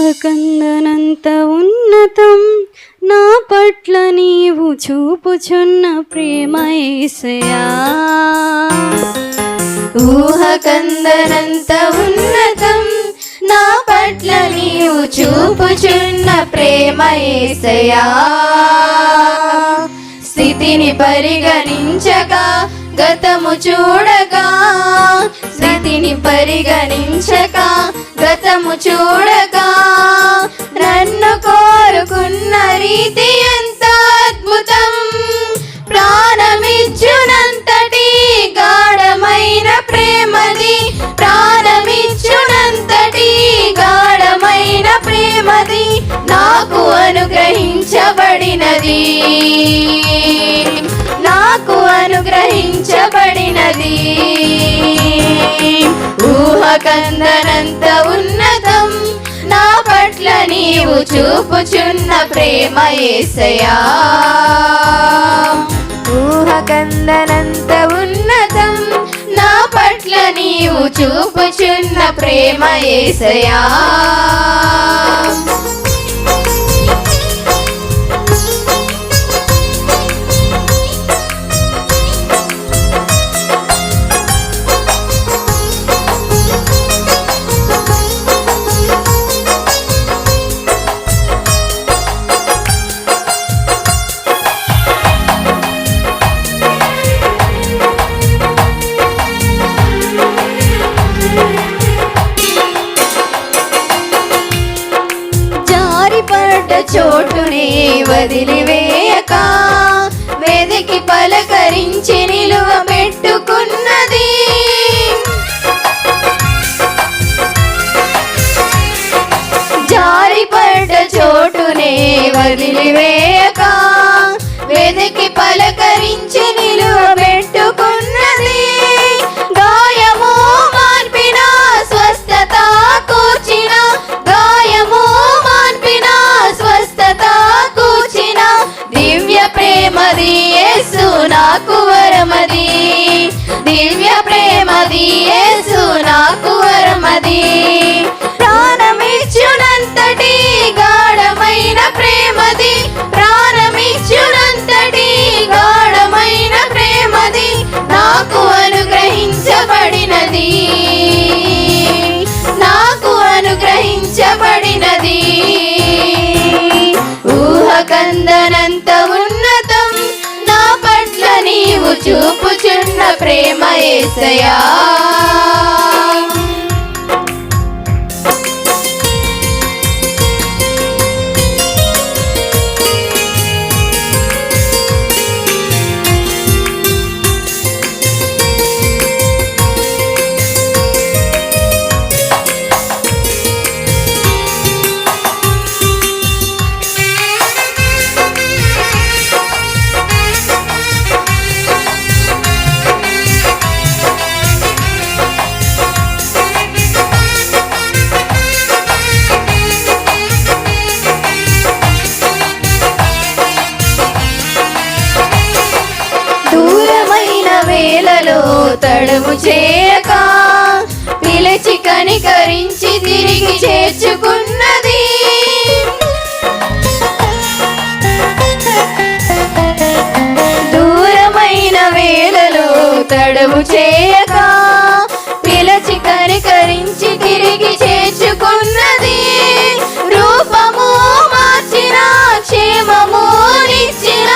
ఊహకందనంత ఉన్నతం నా పట్ల నీవు చూపుచున్న ప్రేమ యేసయ్యా. ఊహకందనంత ఉన్నతం నా పట్ల నీవు చూపుచున్న ప్రేమ యేసయ్యా. స్థితిని పరిగణించగా గతము చూడగా, స్థితిని పరిగణించగా గతము చూడగా, నన్ను కోరుకున్న రీతి ఎంత అద్భుతం. ప్రాణమిచ్చునంతటి గాఢమైన ప్రేమది, ప్రాణమిచ్చునంతటి గాఢమైన ప్రేమది నాకు అనుగ్రహించబడినది, నాకు అనుగ్రహించబడినది. ఊహకందనంత ఉన్నతం నా పట్ల నీవు చూపుచున్న ప్రేమ యేసయ్యా. ఊహకందనంత ఉన్నతం నా పట్ల నీవు చూపుచున్న ప్రేమ యేసయ్యా. చోటునే వదిలివేయక వెదికి పలకరించి నిలువ పెట్టుకున్నది. జారిపడ్డ చోటునే వదిలివేయక వెదికి పలకరించి నిలువ పెట్టుకున్నది. గాయము మార్పిన స్వస్థత కూర్చిన, గాయము మార్పిన స్వస్థత కూర్చిన దివ్య ప్రేమది యేసు నాకు వరమది, దివ్య ప్రేమది యేసు నాకు వరమది. ప్రాణమిచ్చునంతటి గాఢమైన ప్రేమది, ప్రాణమిచ్చునంతటి గాఢమైన ప్రేమది నాకు అనుగ్రహించబడినది, నాకు అనుగ్రహించబడినది. ఊహకందనంత ఉన్నతం నా పట్ల నీవు చూపుచున్న ప్రేమ యేసయ్యా. తడుము చేయక పిలిచి కనికరించి తిరిగి చేర్చుకున్నది. దూరమైన వేళలో తడుము చేయక పిలిచి కనికరించి తిరిగి చేర్చుకున్నది. రూపము మార్చిన క్షేమము నిచ్చిన,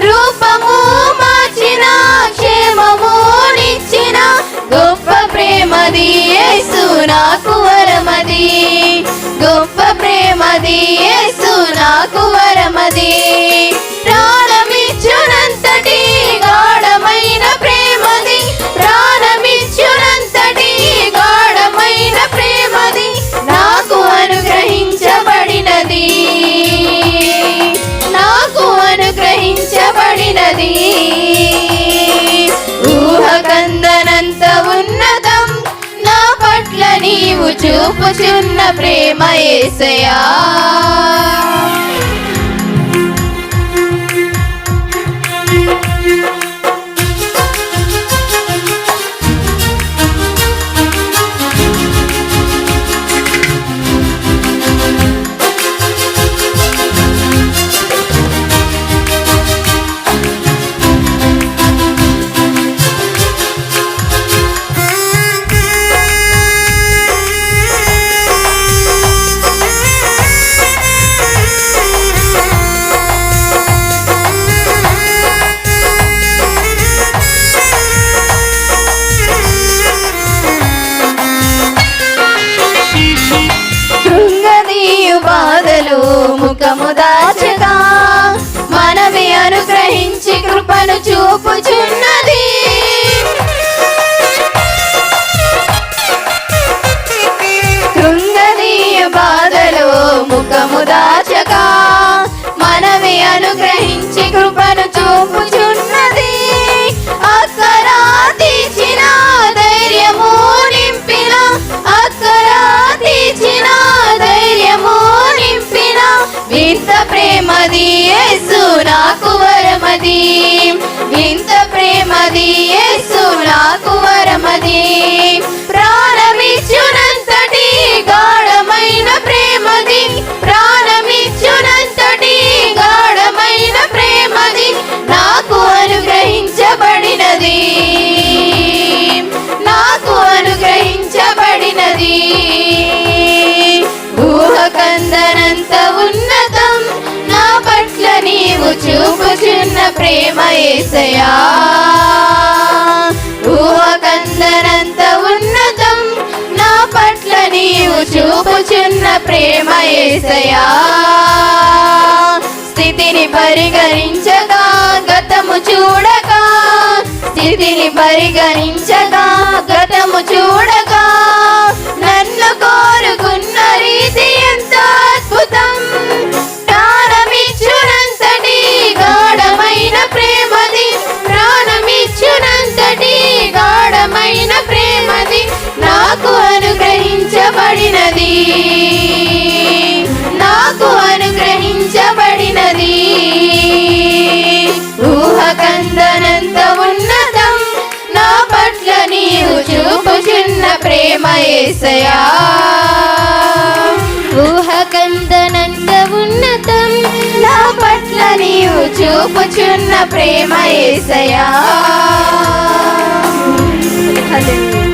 రూపము మార్చిన క్షేమము గొప్ప ప్రేమది యేసు నాకు వరమది, గొప్ప ప్రేమది యేసు నాకు వరమది. ప్రాణమిచ్చునంతటి గాఢమైన ప్రేమది, ప్రాణమిచ్చునంతటి గాఢమైన ప్రేమది నాకు అనుగ్రహించబడినది, నాకు అనుగ్రహించబడినది. ఊహకందనంత ఉన్నతం నా పట్ల నీవు చూపుచున్న ప్రేమ యేసయ్యా. ముఖము దాచగా మనవి అనుగ్రహించి కృపను చూపుచున్నది. కృంగనీయ బాధలో ముఖము దాచగా మనవి అనుగ్రహించి కృపను చూపుచున్నది. అక్కరా తీర్చిన ధైర్యము నింపిన, అక్కరా తీర్చిన ధైర్యము నింపిన వింత ప్రేమది యేసు నాకు వరమది, వింత ప్రేమది యేసు నాకు వరమది. ప్రాణమిచ్చునంతటి గాఢమైన ప్రేమది, ప్రాణమిచ్చునంతటి గాఢమైన ప్రేమది నాకు అనుగ్రహించబడినది, నాకు అనుగ్రహించబడినది. ఊహకందనంత ఉన్నతం నా పట్ల నీవు చూపుచున్న ప్రేమ యేసయ్యా. ఊహకందనంత ఉన్నతం నా పట్ల నీవు చూపుచున్న ప్రేమ యేసయ్యా. స్థితిని పరిగణించగా గతము చూడగా, స్థితిని పరిగణించగా గతము చూడగా నన్ను కోరుకున్న రీతి ఎంత అద్భుతం. ప్రాణమిచ్చునంతటి గాఢమైన ప్రేమది, ప్రాణమిచ్చునంతటి గాఢమైన ప్రేమది నాకు అనుగ్రహించబడినది, నాకు అనుగ్రహించబడినది. ఊహకందనంత ఉన్నతం నా పట్ల నీవు చూపుచున్న ప్రేమ యేసయ్యా. ఊహకందనంత ఉన్నతం నా పట్ల నీవు చూపుచున్న ప్రేమ యేసయ్యా. హల్లెలూయా.